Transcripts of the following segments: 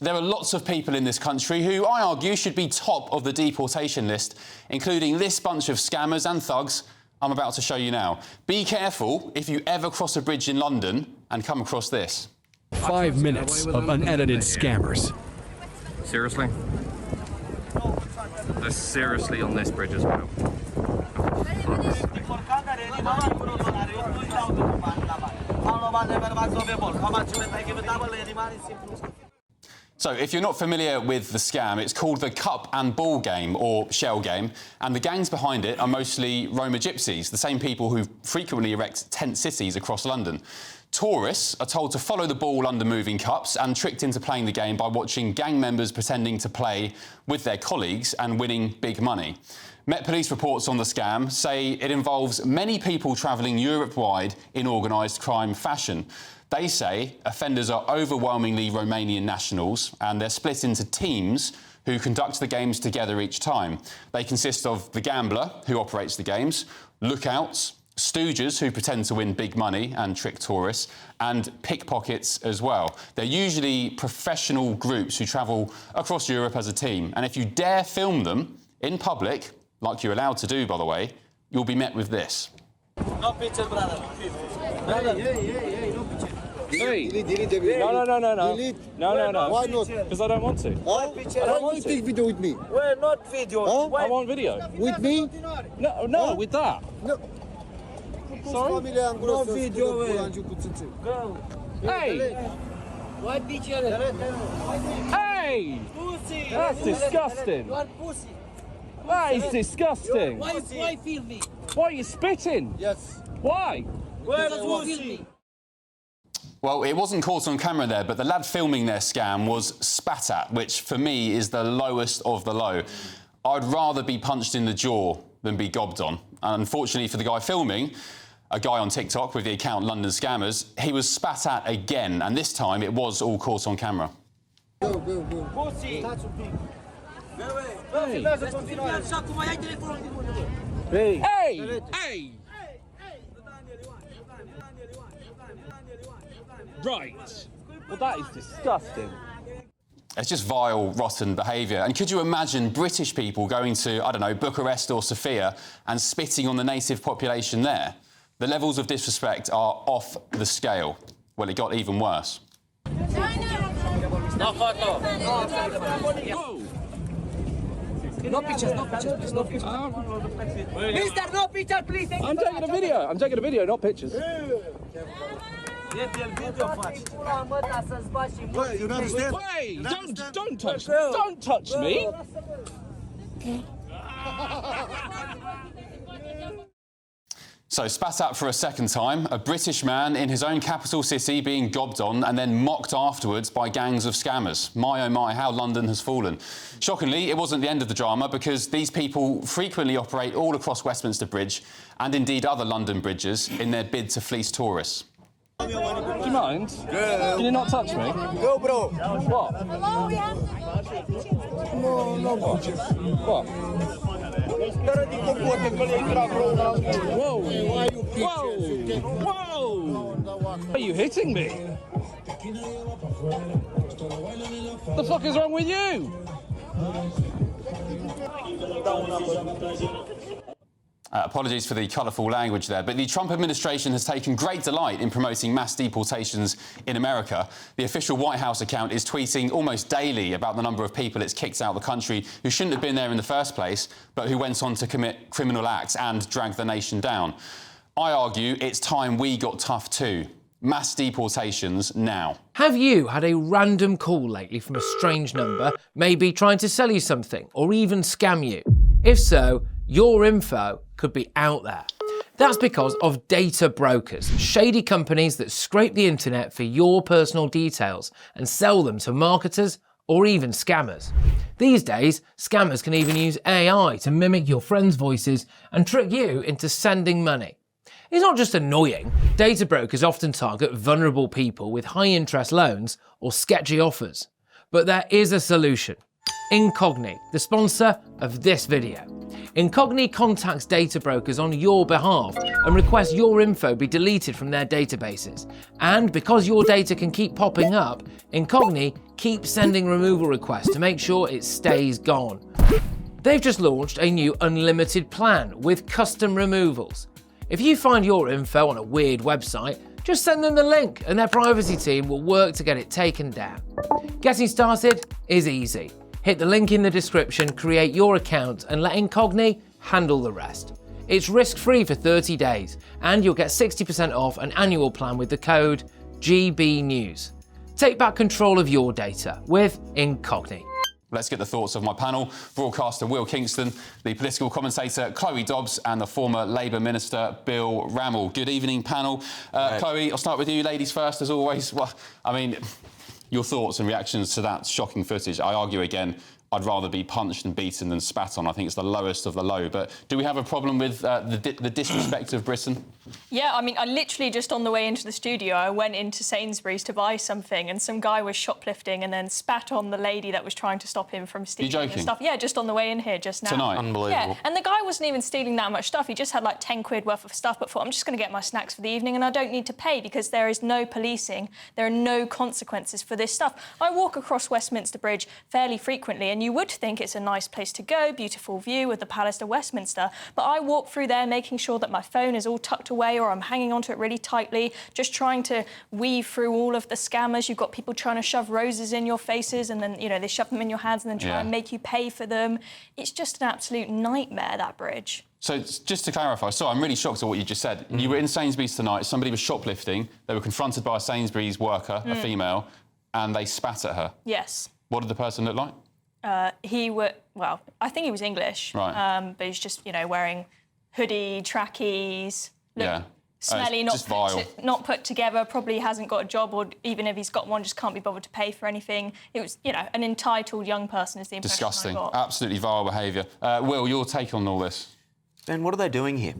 There are lots of people in this country who, I argue, should be top of the deportation list, including this bunch of scammers and thugs I'm about to show you now. Be careful if you ever cross a bridge in London and come across this. 5 minutes of unedited scammers. Seriously? They're seriously on this bridge as well. So, if you're not familiar with the scam, it's called the cup and ball game, or shell game, and the gangs behind it are mostly Roma gypsies, the same people who frequently erect tent cities across London. Tourists are told to follow the ball under moving cups and tricked into playing the game by watching gang members pretending to play with their colleagues and winning big money. Met Police reports on the scam say it involves many people travelling Europe-wide in organised crime fashion. They say offenders are overwhelmingly Romanian nationals and they're split into teams who conduct the games together each time. They consist of the gambler, who operates the games, lookouts, stooges who pretend to win big money and trick tourists, and pickpockets as well. They're usually professional groups who travel across Europe as a team. And if you dare film them in public, like you're allowed to do, by the way, you'll be met with this. No picture, brother. Hey, no picture. Hey! Delete the video. No. Delete. No. Why not? Because I don't want to. Huh? I don't want to take video with me. Well, not video. Huh? I want video. With me? No, Huh? with that. No. Sorry? No video. Go. Hey! What picture? Hey! Pussy. That's disgusting. You are pussy. That is disgusting. Why film me? Why are you spitting? Yes. Why? Where pussy? Well, it wasn't caught on camera there, but the lad filming their scam was spat at, which for me is the lowest of the low. I'd rather be punched in the jaw than be gobbed on. And unfortunately for the guy filming, a guy on TikTok with the account London Scammers, he was spat at again, and this time it was all caught on camera. Go. Pussy. Hey! Right. Well, that is disgusting. It's just vile, rotten behaviour. And could you imagine British people going to, I don't know, Bucharest or Sofia and spitting on the native population there? The levels of disrespect are off the scale. Well, it got even worse. No photo. Whoa! No pictures, please, no pictures. Mister, no picture, please. I'm taking a video, not pictures. Wait, you understand? Hey! Don't touch me! So, spat at for a second time, a British man in his own capital city being gobbed on and then mocked afterwards by gangs of scammers. My oh my, how London has fallen. Shockingly, it wasn't the end of the drama because these people frequently operate all across Westminster Bridge and indeed other London bridges in their bid to fleece tourists. Do you mind? Can you not touch me? Go, bro. What? No. What? Whoa! Are you hitting me? What the fuck is wrong with you? Apologies for the colourful language there, but the Trump administration has taken great delight in promoting mass deportations in America. The official White House account is tweeting almost daily about the number of people it's kicked out of the country who shouldn't have been there in the first place, but who went on to commit criminal acts and drag the nation down. I argue it's time we got tough too. Mass deportations now. Have you had a random call lately from a strange number, maybe trying to sell you something or even scam you? If so, your info could be out there. That's because of data brokers, shady companies that scrape the internet for your personal details and sell them to marketers or even scammers. These days, scammers can even use AI to mimic your friends' voices and trick you into sending money. It's not just annoying, data brokers often target vulnerable people with high interest loans or sketchy offers. But there is a solution. Incogni, the sponsor of this video. Incogni contacts data brokers on your behalf and requests your info be deleted from their databases. And because your data can keep popping up, Incogni keeps sending removal requests to make sure it stays gone. They've just launched a new unlimited plan with custom removals. If you find your info on a weird website, just send them the link and their privacy team will work to get it taken down. Getting started is easy. Hit the link in the description, create your account and let Incogni handle the rest. It's risk-free for 30 days and you'll get 60% off an annual plan with the code GBNews. Take back control of your data with Incogni. Let's get the thoughts of my panel. Broadcaster Will Kingston, the political commentator Chloe Dobbs and the former Labour Minister Bill Rammell. Good evening, panel. Chloe, I'll start with you, ladies first, as always. Well, I mean, your thoughts and reactions to that shocking footage. I argue again, I'd rather be punched and beaten than spat on. I think it's the lowest of the low. But do we have a problem with the disrespect of Britain? Yeah, I mean, I literally just on the way into the studio, I went into Sainsbury's to buy something and some guy was shoplifting and then spat on the lady that was trying to stop him from stealing the stuff. Yeah, just on the way in here just now. Tonight? Unbelievable. Yeah, and the guy wasn't even stealing that much stuff. He just had like 10 quid worth of stuff, but thought, I'm just going to get my snacks for the evening and I don't need to pay because there is no policing. There are no consequences for this stuff. I walk across Westminster Bridge fairly frequently and you would think it's a nice place to go, beautiful view with the Palace of Westminster, but I walk through there making sure that my phone is all tucked away or I'm hanging onto it really tightly, just trying to weave through all of the scammers. You've got people trying to shove roses in your faces and then, you know, they shove them in your hands and then try and make you pay for them. It's just an absolute nightmare, that bridge. So just to clarify, sorry, I'm really shocked at what you just said. You were in Sainsbury's tonight, somebody was shoplifting, they were confronted by a Sainsbury's worker, a female, and they spat at her. Yes. What did the person look like? Well, I think he was English, right. But he's just, you know, wearing hoodie, trackies, smelly, it's not put together, probably hasn't got a job, or even if he's got one, just can't be bothered to pay for anything. It was, you know, an entitled young person is the impression Disgusting. I got. Absolutely vile behaviour. Will, your take on all this? Ben, what are they doing here?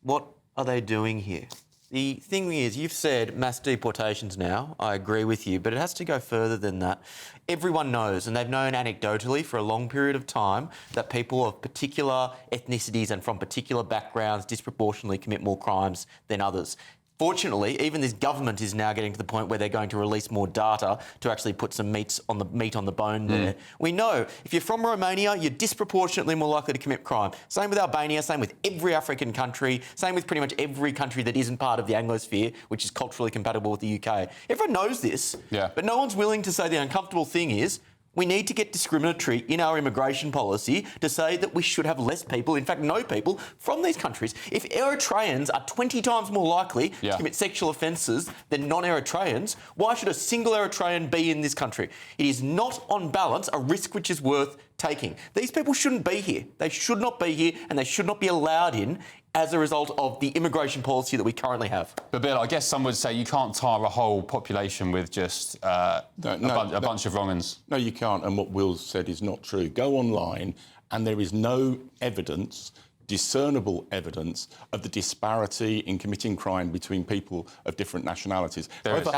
What are they doing here? The thing is, you've said mass deportations now, I agree with you, but it has to go further than that. Everyone knows, and they've known anecdotally for a long period of time, that people of particular ethnicities and from particular backgrounds disproportionately commit more crimes than others. Fortunately, even this government is now getting to the point where they're going to release more data to actually put some meat on the bone there. We know if you're from Romania, you're disproportionately more likely to commit crime. Same with Albania, same with every African country, same with pretty much every country that isn't part of the Anglosphere, which is culturally compatible with the UK. Everyone knows this, but no one's willing to say the uncomfortable thing is we need to get discriminatory in our immigration policy to say that we should have less people, in fact, no people from these countries. If Eritreans are 20 times more likely to commit sexual offences than non-Eritreans, why should a single Eritrean be in this country? It is not, on balance, a risk which is worth taking. These people shouldn't be here. They should not be here and they should not be allowed in as a result of the immigration policy that we currently have. But Bill, I guess some would say you can't tar a whole population with just a bunch of wrong-uns. No, you can't, and what Will said is not true. Go online and there is no evidence, discernible evidence, of the disparity in committing crime between people of different nationalities. However,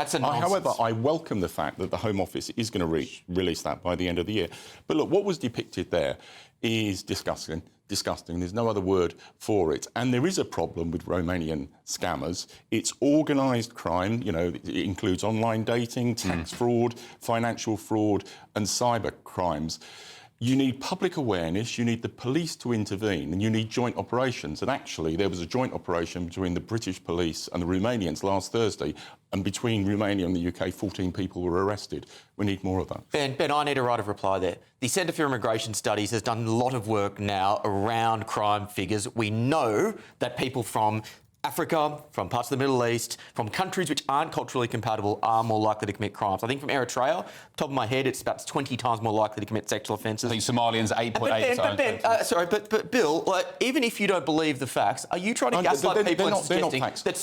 I welcome the fact that the Home Office is going to release that by the end of the year. But look, what was depicted there is disgusting. There's no other word for it. And there is a problem with Romanian scammers. It's organised crime, you know, it includes online dating, tax fraud, financial fraud and cyber crimes. You need public awareness, you need the police to intervene, and you need joint operations. And actually, there was a joint operation between the British police and the Romanians last Thursday, and between Romania and the UK, 14 people were arrested. We need more of that. Ben, I need a right of reply there. The Centre for Immigration Studies has done a lot of work now around crime figures. We know that people from Africa, from parts of the Middle East, from countries which aren't culturally compatible are more likely to commit crimes. I think from Eritrea, top of my head, it's about 20 times more likely to commit sexual offences. I think Somalians 8.8 times. But Bill, like, even if you don't believe the facts, are you trying to gaslight people and suggesting that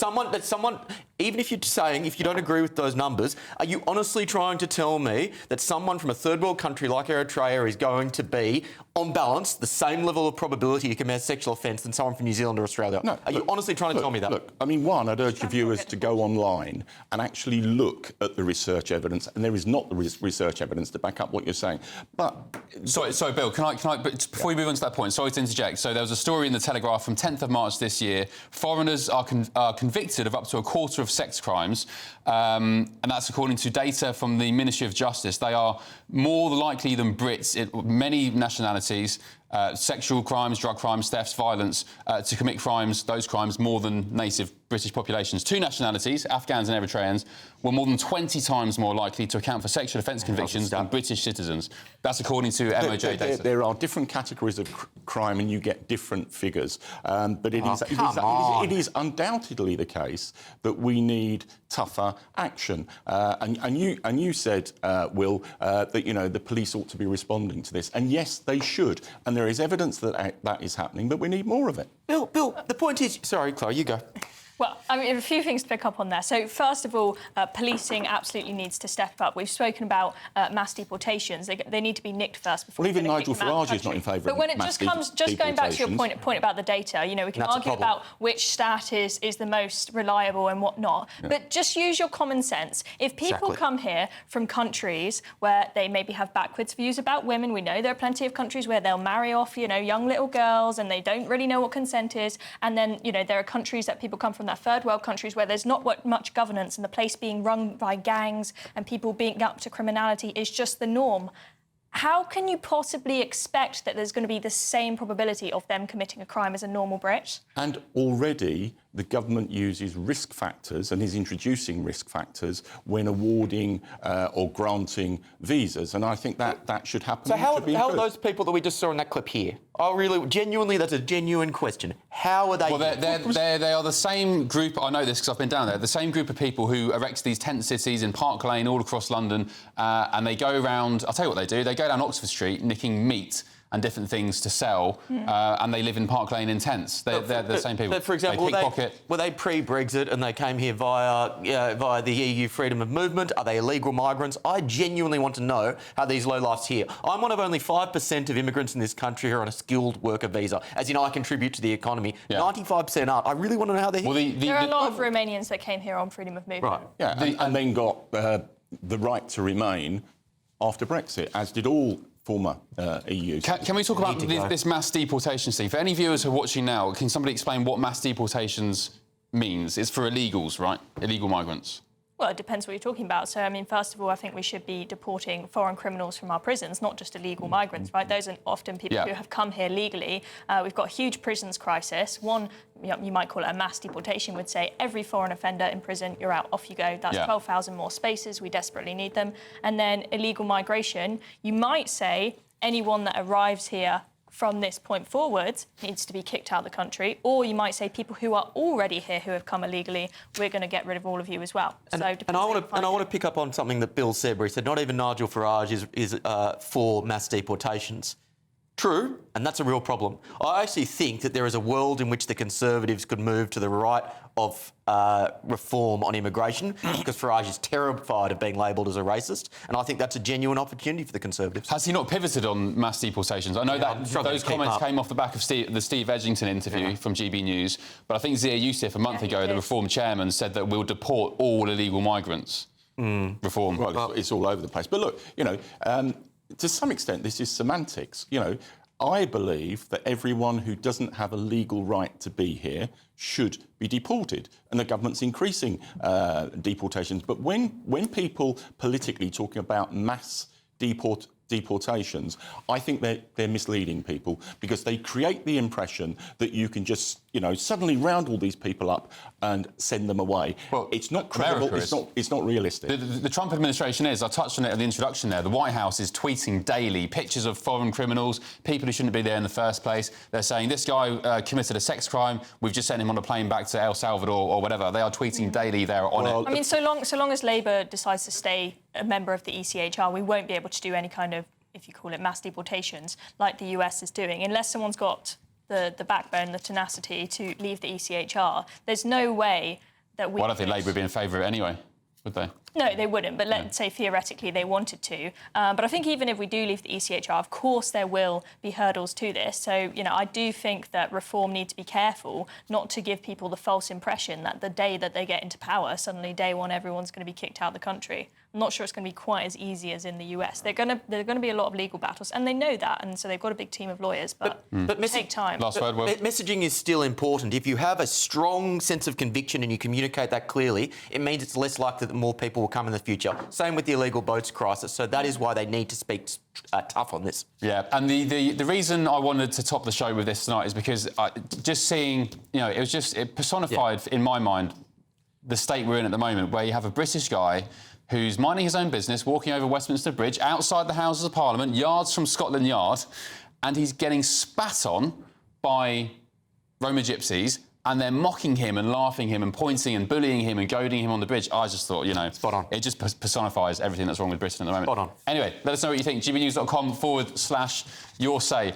someone, even if you're saying, if you don't agree with those numbers, are you honestly trying to tell me that someone from a third world country like Eritrea is going to be, on balance, the same level of probability to commit a sexual offence than someone from New Zealand or Australia? No. Are you honestly trying to tell me me that. Look, I mean, one, I'd urge your viewers to go online and actually look at the research evidence, and there is not the research evidence to back up what you're saying. But sorry, Bill. Can I? But before we move on to that point, sorry to interject. So there was a story in the Telegraph from 10th of March this year. Foreigners are convicted of up to a quarter of sex crimes, and that's according to data from the Ministry of Justice. They are more likely than Brits in many nationalities. Sexual crimes, drug crimes, thefts, violence, to commit those crimes more than native British populations. Two nationalities, Afghans and Eritreans, were more than 20 times more likely to account for sexual offence convictions than British citizens. That's according to MOJ data. There are different categories of crime and you get different figures. But it is undoubtedly the case that we need tougher action. And you said, Will, that, the police ought to be responding to this. And yes, they should. And there is evidence that that is happening, but we need more of it. Bill, the point is... Sorry, Chloe, you go. Well, I mean, a few things to pick up on there. So, first of all, policing absolutely needs to step up. We've spoken about mass deportations. They need to be nicked first before... Well, even Nigel Farage is not in favour of But when it just comes... Just going back to your point about the data, we can argue about which stat is the most reliable and whatnot, but just use your common sense. If people come here from countries where they maybe have backwards views about women, we know there are plenty of countries where they'll marry off, young little girls and they don't really know what consent is, and then, there are countries that people come from that third world countries where there's not much governance and the place being run by gangs and people being up to criminality is just the norm. How can you possibly expect that there's going to be the same probability of them committing a crime as a normal Brit? And already the government uses risk factors and is introducing risk factors when awarding or granting visas. And I think that should happen. So how are those people that we just saw in that clip here? Genuinely, that's a genuine question. How are they... Well, they are the same group, I know this because I've been down there, the same group of people who erected these tent cities in Park Lane all across London, and they go around, I'll tell you what they do, they go down Oxford Street nicking meat and different things to sell, and they live in Park Lane in tents. They're the same people. But, for example, were they pre-Brexit and they came here via the EU freedom of movement? Are they illegal migrants? I genuinely want to know how these lowlifes here. I'm one of only 5% of immigrants in this country who are on a skilled worker visa. As I contribute to the economy. Yeah. 95% aren't. I really want to know how they're here. Well, there are a lot of Romanians that came here on freedom of movement. Right, yeah, and then got the right to remain after Brexit, as did all former EU. Can we talk about this mass deportations thing? For any viewers who are watching now, can somebody explain what mass deportations means? It's for illegals, right? Illegal migrants. Well, it depends what you're talking about. So, first of all, I think we should be deporting foreign criminals from our prisons, not just illegal migrants, right? Those are often people who have come here legally. We've got a huge prisons crisis. One, you might call it a mass deportation, would say every foreign offender in prison, you're out, off you go. That's 12,000 more spaces. We desperately need them. And then illegal migration, you might say anyone that arrives here from this point forward needs to be kicked out of the country, or you might say people who are already here who have come illegally, we're going to get rid of all of you as well. And I want to pick up on something that Bill said, where he said not even Nigel Farage is for mass deportations. True, and that's a real problem. I actually think that there is a world in which the Conservatives could move to the right of reform on immigration, because Farage is terrified of being labelled as a racist, and I think that's a genuine opportunity for the Conservatives. Has he not pivoted on mass deportations? I know that those comments came off the back of the Steve Edgington interview from GB News, but I think Zia Youssef a month ago, the Reform chairman, said that we'll deport all illegal migrants. Reform. Well, it's all over the place. But look, to some extent, this is semantics. I believe that everyone who doesn't have a legal right to be here should be deported, and the government's increasing deportations. But when people politically talking about mass deportations, I think they're misleading people, because they create the impression that you can just, suddenly round all these people up and send them away. Well, it's not credible. It's not realistic. The Trump administration is. I touched on it at the introduction there. The White House is tweeting daily pictures of foreign criminals, people who shouldn't be there in the first place. They're saying this guy committed a sex crime. We've just sent him on a plane back to El Salvador or whatever. They are tweeting daily. They're on it. So long as Labour decides to stay a member of the ECHR, we won't be able to do any kind of, if you call it, mass deportations like the US is doing, unless someone's got the backbone, the tenacity to leave the ECHR. There's no way that we... Well, I don't think Labour would be in favour of it anyway. Would they? No, they wouldn't, but let's say theoretically they wanted to. But I think even if we do leave the ECHR, of course there will be hurdles to this. So, you know, I do think that reform needs to be careful not to give people the false impression that the day that they get into power, suddenly day one, everyone's going to be kicked out of the country. I'm not sure it's going to be quite as easy as in the US. There are going to be a lot of legal battles, and they know that, and so they've got a big team of lawyers, but take time. Last word, Will. Messaging is still important. If you have a strong sense of conviction and you communicate that clearly, it means it's less likely that more people will come in the future. Same with the illegal boats crisis. So that is why they need to speak tough on this. Yeah, and the reason I wanted to top the show with this tonight is because just seeing, you know, it personified in my mind the state we're in at the moment, where you have a British guy who's minding his own business, walking over Westminster Bridge, outside the Houses of Parliament, yards from Scotland Yard, and he's getting spat on by Roma gypsies, and they're mocking him and laughing him and pointing and bullying him and goading him on the bridge. I just thought, you know... Spot on. It just personifies everything that's wrong with Britain at the moment. Spot on. Anyway, let us know what you think. gbnews.com/your say.